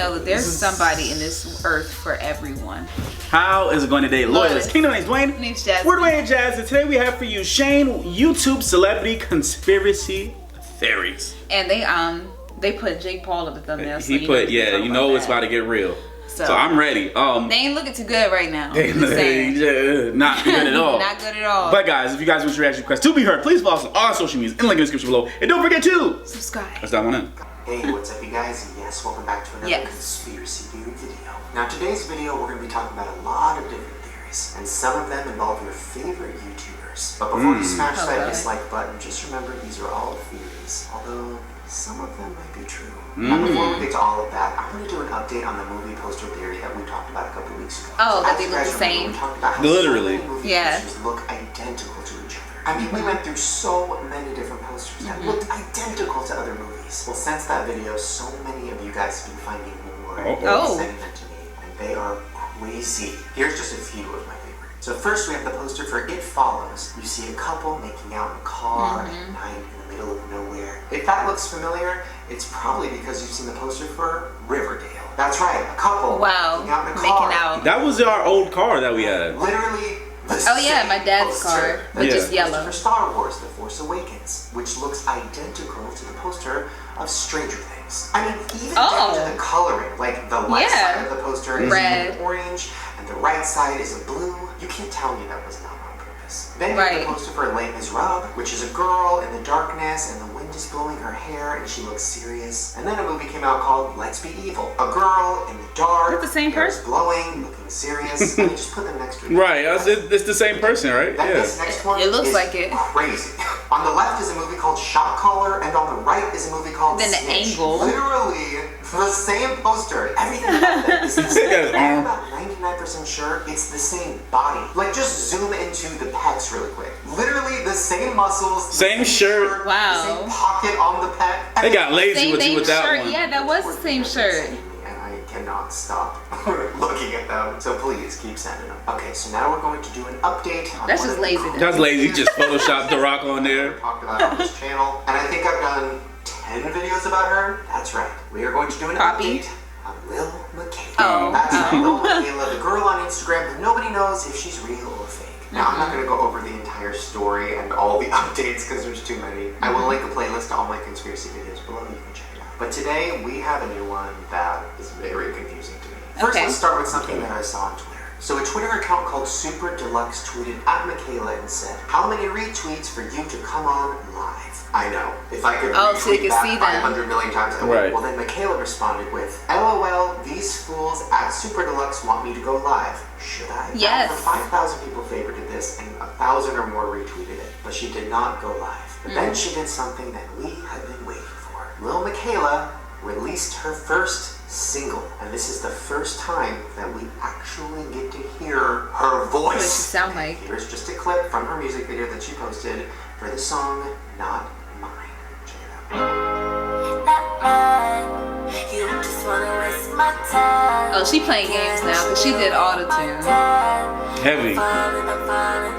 know that there's somebody in this earth for everyone. How is it going today? Loyalist Kingdom, name's Dwayne. Name's Jazz. We're Dwayne and Jazz, and today we have for you Shane YouTube celebrity conspiracy theories. And they put Jake Paul at the thumbnail. He put, yeah, you know it's about to get real. So I'm ready. They ain't looking too good right now. Not good at all. Not good at all. But guys, if you guys want your reaction request to be heard, please follow us on all social medias in the link in the description below. And don't forget to subscribe. Let's dive on in. Hey, what's up you guys? Yes, welcome back to another conspiracy theory video. Now today's video we're going to be talking about a lot of different theories, and some of them involve your favorite YouTubers. But before you smash that dislike button, just remember these are all theories, although some of them might be true. Now before we get to all of that, I'm going to do an update on the movie poster theory that we talked about a couple weeks ago. Oh, that they look the same? We talked about how literally. so many movie posters look identical to each other. I mean, we went through so many different posters that looked identical to other movies. Well, since that video, so many of you guys have been finding more and sending them to me, and they are crazy. Here's just a few of my favorites. So first we have the poster for It Follows. You see a couple making out in a car at night in the middle of nowhere. If that looks familiar, it's probably because you've seen the poster for Riverdale. That's right, a couple making out in a car. Making out. That was our old car that we had. Literally the my dad's car, which is yellow. For Star Wars: The Force Awakens, which looks identical to the poster of Stranger Things. I mean, even down to the coloring, like the left side of the poster is red, orange, and the right side is a blue. You can't tell me that was not on purpose. Then you have the poster for Les Miserables, which is a girl in the darkness, and the wind is blowing her hair, and she looks serious. And then a movie came out called Let's Be Evil. A girl in the dark, the same person, blowing, looking serious. And you just put them next to each other. Right, it's the same person, right? This next one looks like it. Crazy. On the left is a movie called Shot Caller, and on the right is a movie called Then the Snitch. angle. Literally the same poster. Everything about that is the same. I'm about 99% sure it's the same body. Like, just zoom into the pecs really quick. Literally the same muscles, same shirt. Wow. The same pocket on the pec. They got lazy with you with that shirt. one. Yeah, that was the same shirt. Cannot stop looking at them, so please keep sending them. Okay, so now we're going to do an update on That's just lazy. That's lazy. Just Photoshop The Rock on there. Talked about on this channel, and I think I've done 10 videos about her. That's right. We are going to do an update on Lil Miquela. That's right, Lil Miquela, the girl on Instagram who nobody knows if she's real or fake. Now, I'm not going to go over the entire story and all the updates because there's too many. I will link a playlist to all my conspiracy videos below. You can check it out. But today, we have a new one that is very confusing to me. First, let's start with something that I saw on Twitter. So a Twitter account called Super Deluxe tweeted at Miquela and said, "How many retweets for you to come on live?" I know. If I could retweet that 500 million times, I would. Well, then Miquela responded with, "LOL, these fools at Super Deluxe want me to go live. Should I?" Yes. 5,000 people favorited this and 1,000 or more retweeted it, but she did not go live. But then she did something that we had been waiting for. Lil Miquela released her first single, and this is the first time that we actually get to hear her voice. What does she sound like? Here's just a clip from her music video that she posted for the song Not Mine. Check it out. Not mine. You just wanna waste my time. Oh, she playing games now because she did auto tune. Heavy. I'm fine.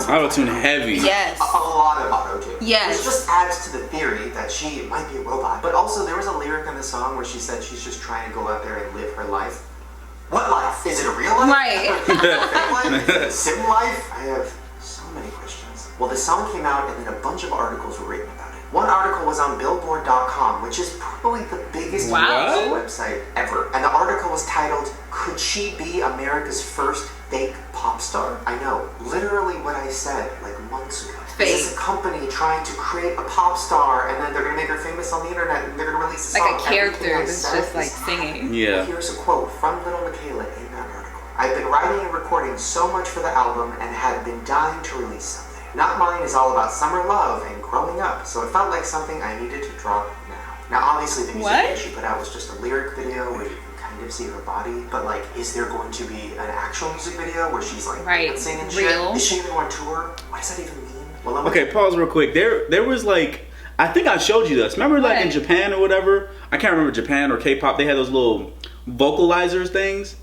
Auto-tune heavy. Yes. A lot of auto-tune. Yes. Which just adds to the theory that she might be a robot. But also, there was a lyric in the song where she said she's just trying to go out there and live her life. What life? Is it a real life? Right. Is it a fake life? Is it a sim life? I have so many questions. Well, the song came out and then a bunch of articles were written about it. One article was on Billboard.com, which is probably the biggest music website ever. And the article was titled, "Could She Be America's First Fake Pop Star?" I know, literally what I said like months ago. Fake. This is a company trying to create a pop star, and then they're gonna make her famous on the internet, and they're gonna release a song. Like a character that's just like singing. Yeah. Here's a quote from Lil Miquela in that article. "I've been writing and recording so much for the album and had been dying to release something. Not Mine is all about summer love and growing up, so it felt like something I needed to drop now." Now, obviously, the music video she put out was just a lyric video where you can kind of see her body, but like, is there going to be an actual music video where she's like dancing and shit? Is she even on tour? What does that even mean? Well, okay, pause real quick. There was like, I think I showed you this. Remember, like in Japan or whatever? I can't remember, Japan or K-pop. They had those little vocalizers things.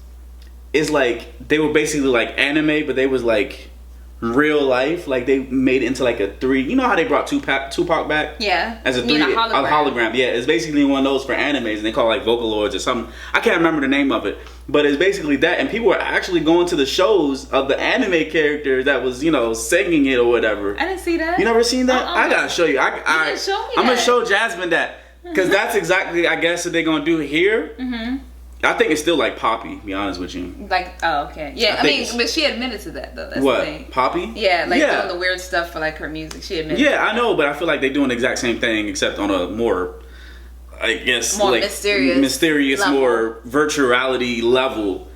It's like they were basically like anime, but they was like real life. Like they made it into like a 3. You know how they brought Tupac back? Yeah. As a You mean 3 a hologram. Yeah, it's basically one of those for animes, and they call it like Vocaloids or something. I can't remember the name of it, but it's basically that. And people are actually going to the shows of the anime character that was, you know, singing it or whatever. I didn't see that. You never seen that? I gotta show you. I didn't show me I'm gonna that. show Jasmine that, because that's exactly, I guess, what they're gonna do here. Mm-hmm. I think it's still like Poppy, to be honest with you. Like, oh, okay. Yeah, I mean, but she admitted to that, though. That's What? the thing. Poppy? Yeah, like doing the weird stuff for like her music. She admitted. Yeah, I know, but I feel like they're doing the exact same thing, except on a more, I guess, more like mysterious, level. more virtuality level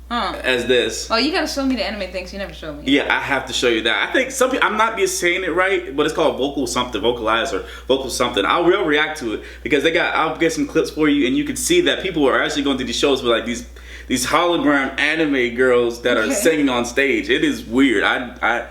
as this. Oh, you gotta show me the anime things you never showed me. Yeah, I have to show you that. I think some people, I'm not be saying it right, but it's called vocalize or vocal something. I will react to it because I'll get some clips for you, and you can see that people are actually going to these shows with like these hologram anime girls that are singing on stage. It is weird. I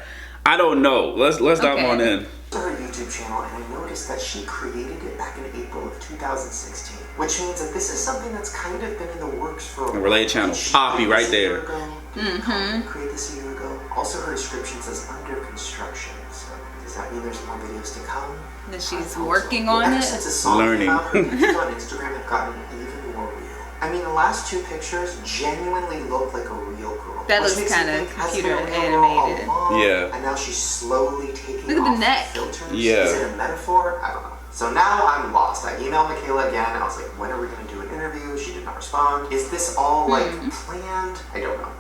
don't know. Let's dive on in. Her YouTube channel, and I noticed that she created it back in April of 2016, which means that this is something that's kind of been in the works for a related channel. Poppy right there. Create this a year ago. Also, her description says under construction. So does that mean there's more videos to come? That she's working on Ever it. since the song Learning. came out, her videos on Instagram have gotten even more real. I mean, the last 2 pictures genuinely look like a real girl. That which looks makes kind me of think, has computer the real girl all animated. along, Yeah. And now she's slowly taking Look at the off neck. filters. Yeah. Is it a metaphor? I don't know. So now I'm lost. I emailed Miquela again. I was like, when are we going to do an interview? She did not respond. Is this all like planned? I don't know.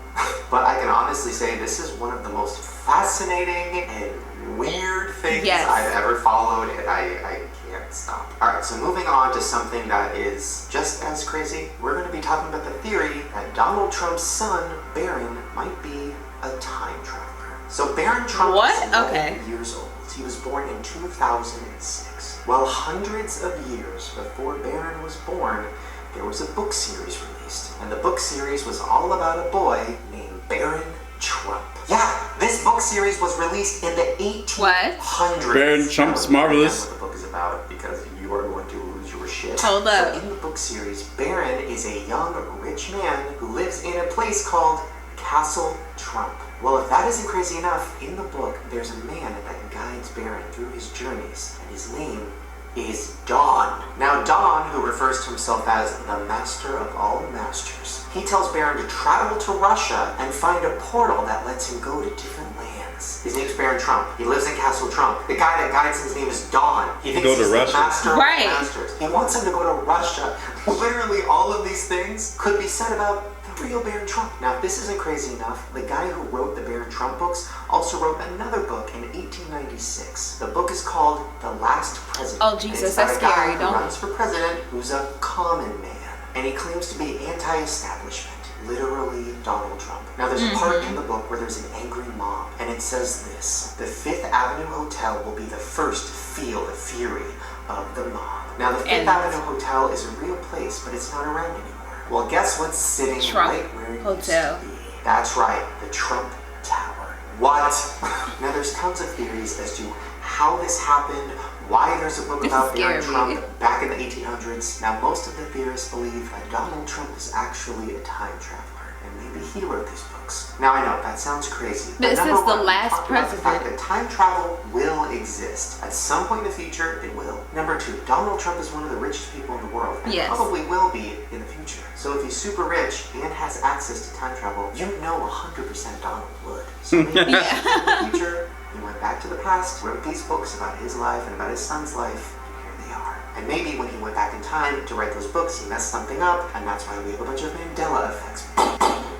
But I can honestly say this is one of the most fascinating and weird things I've ever followed, and I can't stop. Alright, so moving on to something that is just as crazy. We're going to be talking about the theory that Donald Trump's son, Barron, might be a time traveler. So Barron Trump is 11 years old. He was born in 2006. Well, hundreds of years before Barron was born, there was a book series released. And the book series was all about a boy named Barron Trump. Yeah, this book series was released in the 1800s. Barron Trump's marvelous. What the book is about, because you are going to lose your shit. Hold up. So in the book series, Barron is a young, rich man who lives in a place called Castle Trump. Well, if that isn't crazy enough, in the book, there's a man that guides Barron through his journeys, and his name is Dawn. Now, Dawn, who refers to himself as the master of all masters, he tells Barron to travel to Russia and find a portal that lets him go to different lands. His name's Barron Trump. He lives in Castle Trump. The guy that guides him, his name is Dawn. He thinks he's the master of all masters. He wants him to go to Russia. Literally, all of these things could be said about the real Barron Trump. Now, if this isn't crazy enough, the guy who wrote the Barron Trump books also wrote another book in 1896. The book is called The Last President. Oh, Jesus, that's about a scary, guy who runs for president who's a common man, and he claims to be anti-establishment. Literally Donald Trump. Now, there's a part in the book where there's an angry mob, and it says this: the Fifth Avenue Hotel will be the first to feel the fury of the mob. Now, the Fifth Avenue Hotel is a real place, but it's not around anymore. Well, guess what's sitting right where it used to be? That's right, the Trump Tower. What? Now, there's tons of theories as to how this happened, why there's a book about Barron Trump back in the 1800s. Now, most of the theorists believe that Donald Trump is actually a time traveler, and maybe he wrote these books. Now, I know, that sounds crazy. But it says the last president. The fact that time travel will exist. At some point in the future, it will. Number 2, Donald Trump is one of the richest people in the world, and probably will be in the future. So if he's super rich and has access to time travel, you know 100% Donald would. So maybe in the future, he went back to the past, wrote these books about his life and about his son's life, and here they are. And maybe when he went back in time to write those books, he messed something up, and that's why we have a bunch of Mandela effects.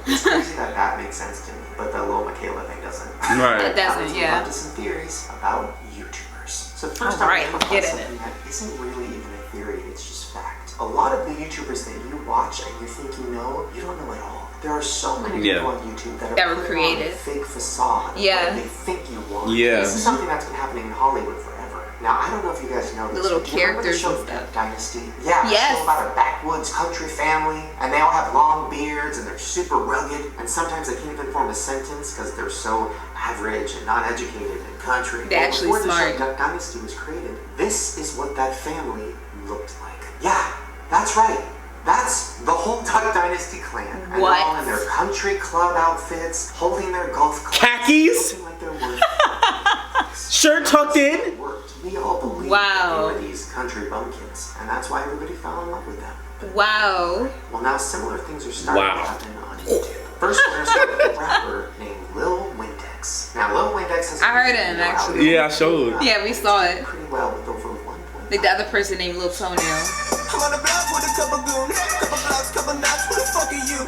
It's crazy that makes sense to me, but the Lil Miquela thing doesn't. Right. It doesn't, yeah. On to some theories about YouTubers. So first I'm going to talk about something that isn't really even a theory, it's just fact. A lot of the YouTubers that you watch and you think you know at all. There are so many people on YouTube that are putting on a fake facade. They think you want. This is something that's been happening in Hollywood forever. Now, I don't know if you guys know this. The little characters and stuff. Dynasty? Yeah, it's all about a backwoods country family, and they all have long beards, and they're super rugged, and sometimes they can't even form a sentence because they're so average and not educated and country. They're actually smart. Before the show Dynasty was created, this is what that family looked like. Yeah, that's right. That's the whole Duck Dynasty clan. And What? they're all in their country club outfits, holding their golf clubs. Khakis? Looking like they're worth Shirt tucked in. It worked. We all believed Wow. they were these country bumpkins. And that's why everybody fell in love with them. Wow. Well, now similar things are starting Wow. to happen on YouTube. First, we're going to start with a rapper named Lil Windex. Now, Lil Windex has... I heard him, actually. Yeah, I showed. Yeah, we saw it. Pretty well with over 1.5. Like the other person named Lil Toenail. I'm on the block with a couple goons, couple blocks, couple knots. Who the fuck are you?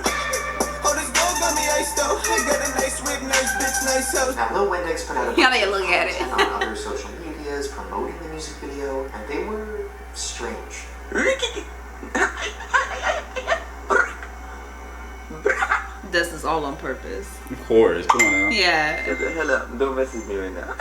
Oh, this gold got me iced out. I got a nice whip, nice bitch, nice house. Now, Lil Windex put out a Yeah, bunch they of look at it. content on other social medias promoting the music video, and they were strange. This is all on purpose. Of course, come on now. Yeah. Shut the hell up. Don't message me right now.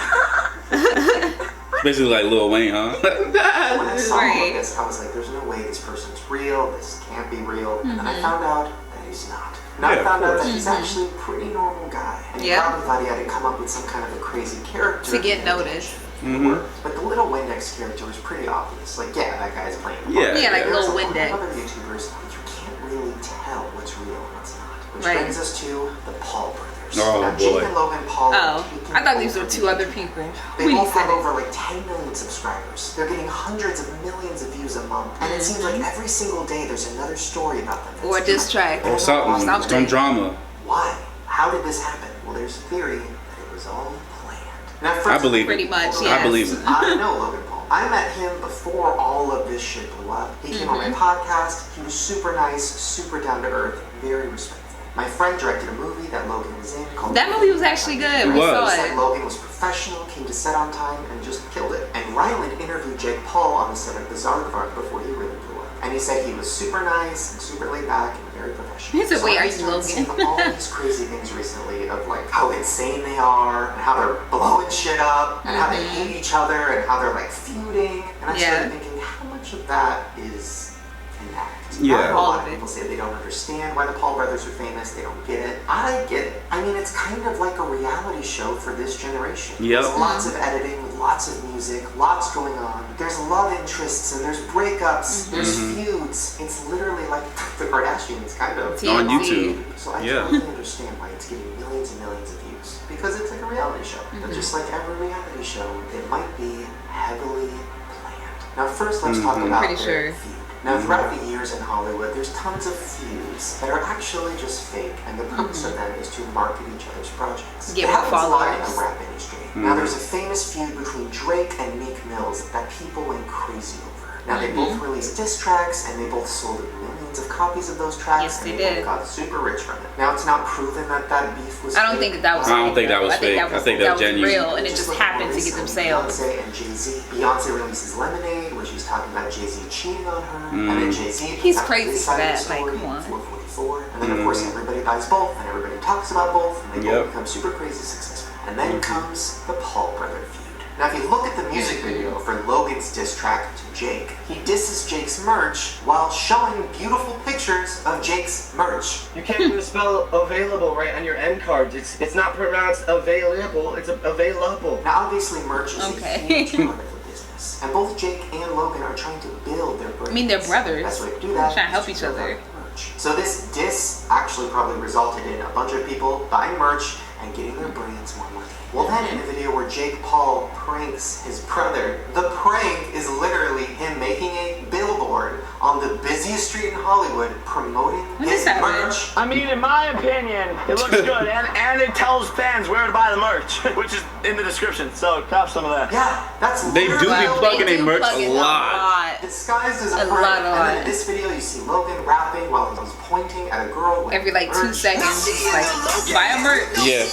Basically like Lil Wayne, huh? When I saw all Right. of this, I was like, there's no way this person's real, this can't be real. And then I found out that he's not. And I Yeah, of found out course. that he's actually a pretty normal guy. And he Yeah. probably thought he had to come up with some kind of a crazy character To get noticed. But the Little Windex character was pretty obvious. Like, yeah, that guy's playing a Yeah. part. Yeah, like There's Lil a lot of Windex. other YouTubers, you can't really tell what's real and what's not. Which Right. brings us to the Paul brothers. Oh, now, boy. Jake and Logan Paul are Oh, taking I thought these over were two the other internet. people. They When you both said have it. over like 10 million subscribers. They're getting hundreds of millions of views a month. And it seems like every single day there's another story about them. Or a diss track. Or something. Something. Some drama. Why? How did this happen? Well, there's a theory that it was all planned. Now, first, I believe Pretty it. much, I yes. believe it. I know Logan Paul. I met him before all of this shit blew up. He came on my podcast. He was super nice, super down to earth, very respectful. My friend directed a movie that Logan was in called... That movie was actually good. It We was. saw He said it. Logan was professional, came to set on time, and just killed it. And Ryland interviewed Jake Paul on the set of Bizarre Vark before he really blew up. And he said he was super nice and super laid back and very professional. He said, So "Wait, I are you started Logan?" seeing all these crazy things recently of like how insane they are and how they're blowing shit up and how they hate each other and how they're like feuding. And I Yeah. started thinking, how much of that is an act? Yeah. I know a All lot of of it. people say they don't understand why the Paul brothers are famous. They don't get it. I get it. I mean, it's kind of like a reality show for this generation. Yep. There's lots of editing, lots of music, lots going on. There's love interests and there's breakups. There's feuds. It's literally like the Kardashians, kind of. On TMZ. YouTube. So I Yeah. totally understand why it's getting millions and millions of views. Because it's like a reality show. But just like every reality show, it might be heavily planned. Now first, let's talk about Pretty their sure. feud. Now throughout the years in Hollywood, there's tons of feuds that are actually just fake, and the purpose of them is to market each other's projects. Get It more happens a lot in followers. the rap industry. Now there's a famous feud between Drake and Meek Mills that people went crazy over. Now they both released diss tracks, and they both sold millions of copies of those tracks, Yes, and they they did. both got super rich from it. Now it's not proven that that beef was I don't fake. think that was I don't fake, think that though. was fake. I think that was genuine. real, and it just like happened to get them sales. Beyonce and Jay-Z. Beyonce releases Lemonade, where she's talking about Jay-Z cheating on her, and then Jay-Z He's puts out crazy his for side of that, the story like, come in on. 444, and then of course everybody buys both, and everybody talks about both, and they Yep. both become super crazy successful. And then comes the Paul brother feud. Now if you look at the music video for Logan's diss track to Jake, he disses Jake's merch while showing beautiful pictures of Jake's merch. You can't even spell available right on your end cards. It's not pronounced available, it's available. Now, obviously, merch is Okay. a huge part of the business, and both Jake and Logan are trying to build their brands. I mean, they're brothers. The best way to do that Trying to help is each build other. out merch. So this diss actually probably resulted in a bunch of people buying merch and getting their brands more money. Well, then in a video where Jake Paul pranks his brother, the prank is literally him making a billboard on the busiest street in Hollywood promoting When his this happened? merch. I mean, in my opinion, it looks good, and it tells fans where to buy the merch, which is in the description. So, cop some of that. Yeah, that's They do be literally plugging They a do merch plug a it lot. disguised as a A prank. lot. And then in this video, you see Logan rapping while he's pointing at a girl with Every like 2 merch. seconds, just like buy a merch. Yeah.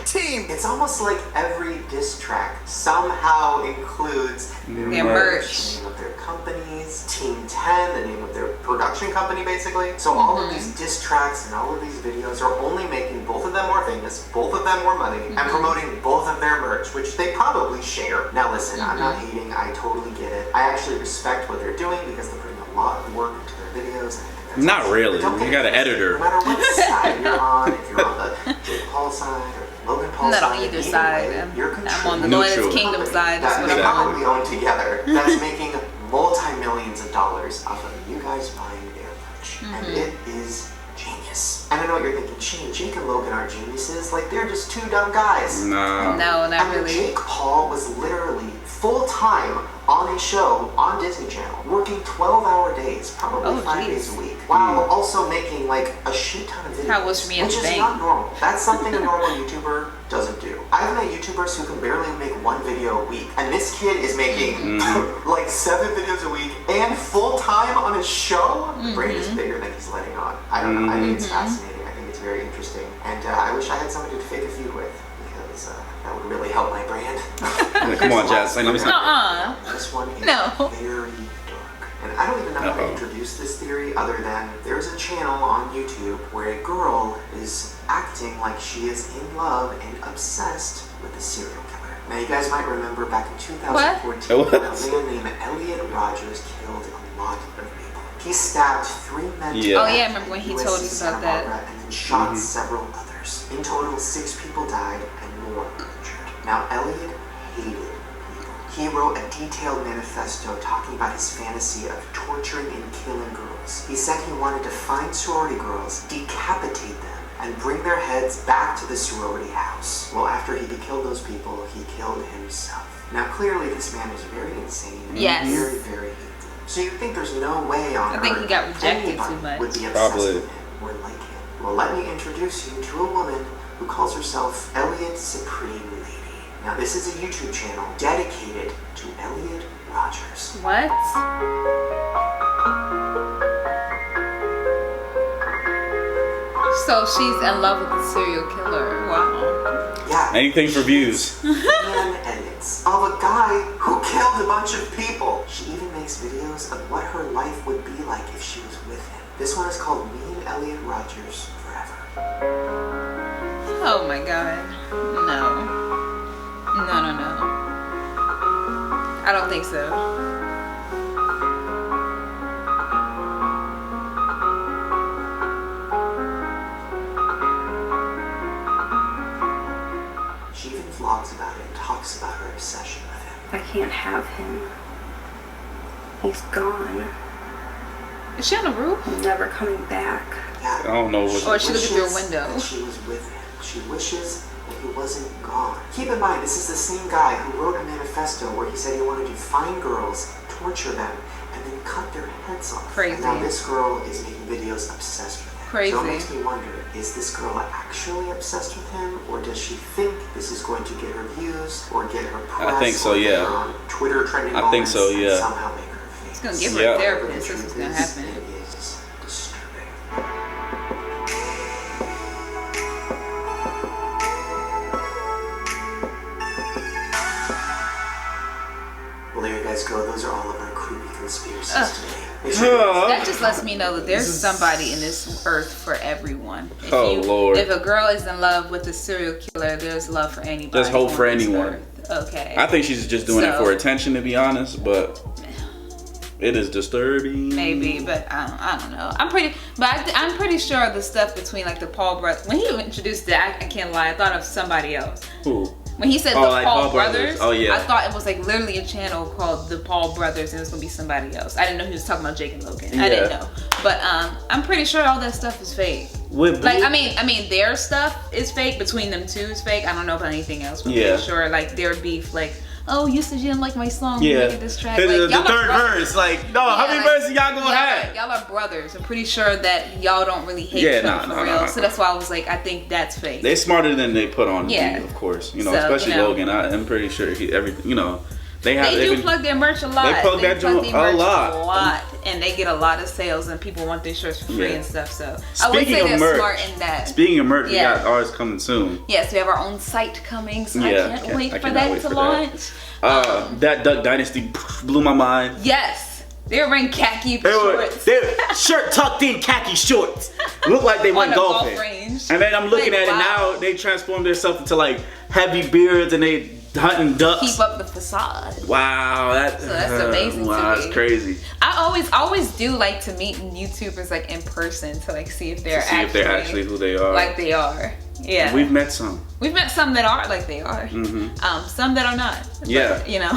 Team. It's almost like every diss track somehow includes Their merch. the name of their companies, Team 10, the name of their production company, basically. So all of these diss tracks and all of these videos are only making both of them more famous, both of them more money, and promoting both of their merch, which they probably share. Now listen, I'm not hating, I totally get it. I actually respect what they're doing because they're putting a lot of work into their videos. And I think that's Not awesome. really. But don't get You got it an twisted. editor. No matter what side you're on, if you're on the Jake Paul side or Logan Paul I'm not side, on either either side. way, you're I'm on the contributing Neutral. Loyalist Kingdom side. That's that what they I'm on. probably own together. That's making multi-millions of dollars off of you guys buying their merch, and it is genius. And I know what you're thinking, Shane, Jake and Logan aren't geniuses, like they're just two dumb guys. No. No, not And really. Jake Paul was literally full-time on a show on Disney Channel, working 12-hour days, probably 5 days a week, while also making like a shit ton of videos, How was me at which the is bank? not normal. That's something a normal YouTuber doesn't do. I've met YouTubers who can barely make one video a week, and this kid is making like 7 videos a week and full-time on a show. The brain is bigger than he's letting on. I don't know. I think it's fascinating. I think it's very interesting, and I wish I had somebody to fake a feud with, because that would really help my brand. Come on, Jazz. Let me see. This one is No. very dark. And I don't even know how to introduce this theory other than there's a channel on YouTube where a girl is acting like she is in love and obsessed with a serial killer. Now you guys might remember back in 2014, What? a man named Elliot Rogers killed a lot of people. He stabbed 3 men to Yeah. Oh death yeah, I remember when he in told USC us about Santa that. Barbara, and then shot several others. In total, 6 people died and more were injured. Now Elliot hated people. He wrote a detailed manifesto talking about his fantasy of torturing and killing girls. He said he wanted to find sorority girls, decapitate them, and bring their heads back to the sorority house. Well, after he killed those people, he killed himself. Now clearly this man was very insane and Yes. very, very hateful. So you think there's no way on I think earth he got rejected anybody too much. would be obsessed Probably. with him or like him. Well, let me introduce you to a woman who calls herself Elliot Supreme Lady. Now, this is a YouTube channel dedicated to Elliot Rogers. What? So she's in love with the serial killer. Wow. Yeah. Anything for views. Man edits of a guy who killed a bunch of people. She even makes videos of what her life would be like if she was with him. This one is called Me and Elliot Rogers Forever. Oh my god. No. No. I don't think so. She even vlogs about it and talks about her obsession with him. I can't have him. He's gone. Is she on the roof? Never coming back. Yeah. I don't know what. Or she looking through a wishes window. that she was with him. She wishes that he wasn't gone. Keep in mind, this is the same guy who wrote a manifesto where he said he wanted to find girls, torture them, and then cut their heads off. Crazy. And now this girl is making videos obsessed with him. Crazy. So it makes me wonder, is this girl actually obsessed with him, or does she think this is going to get her views, or get her press, I think so, or get yeah. her on Twitter trending I think moments, so, and yeah. somehow make her famous? It's gonna give her Yeah. a therapist. This is gonna happen. It is disturbing. Well, there you guys go. Those are all of our creepy conspiracies today. Make sure you That just lets me know that there's somebody in this earth for everyone. If Oh, Lord. If a girl is in love with a serial killer, there's love for anybody. There's hope on for this anyone. earth. Okay. I think she's just doing it So- for attention, to be honest, but it is disturbing. Maybe, but I don't know. I'm pretty sure the stuff between like the Paul brothers. When he introduced that, I can't lie. I thought of somebody else. Who? When he said Oh, the like Paul Paul brothers, Brothers. Oh, yeah. I thought it was like literally a channel called the Paul Brothers, and it was gonna be somebody else. I didn't know he was talking about Jake and Logan. I didn't Yeah. know, but I'm pretty sure all that stuff is fake. With Like I mean, their stuff is fake. Between them two is fake. I don't know about anything else. But Yeah. pretty sure like their beef, like, oh, you said you didn't like my song. Yeah. Make this track. The Like, y'all are third brothers. verse, like, no, how many like, verses y'all gonna have? Y'all are brothers. I'm pretty sure that y'all don't really hate Yeah, each other nah, for nah, real. nah. So that's why I was like, I think that's fake. They smarter than they put on, Yeah. of course. You know, So, especially you know. Logan. I'm pretty sure everything. You know, they have. They they've do been- plug their merch a lot. They plug that joint their a merch lot. and they get a lot of sales, and people want their shirts for free Yeah. and stuff. So I would Speaking say of they're merch, smart in that. Speaking of merch, Yeah. we got ours coming soon. Yes, we have our own site coming, so Yeah, I I can't wait for cannot that wait to for that. launch. That Duck Dynasty blew my mind. Yes, they're wearing khaki They were shorts shirt tucked in khaki shorts. Looked like they on went a golf golfing. range. And then I'm looking Like, at it wow. now. They transformed themselves into like heavy beards and they hunting ducks. Keep up the facade. Wow, that's amazing to Wow, me. that's crazy. I always do like to meet YouTubers like in person to like see if they're See if they're actually who they are. like they are. Yeah. We've met some. We've met some that are like they are. Some that are not. But, Yeah. you know.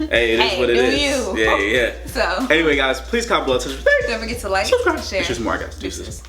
Hey, it is what it is. You. Yeah. So. Anyway, guys, please comment below. Don't forget to like, subscribe. share. It's just more, guys. Deuces.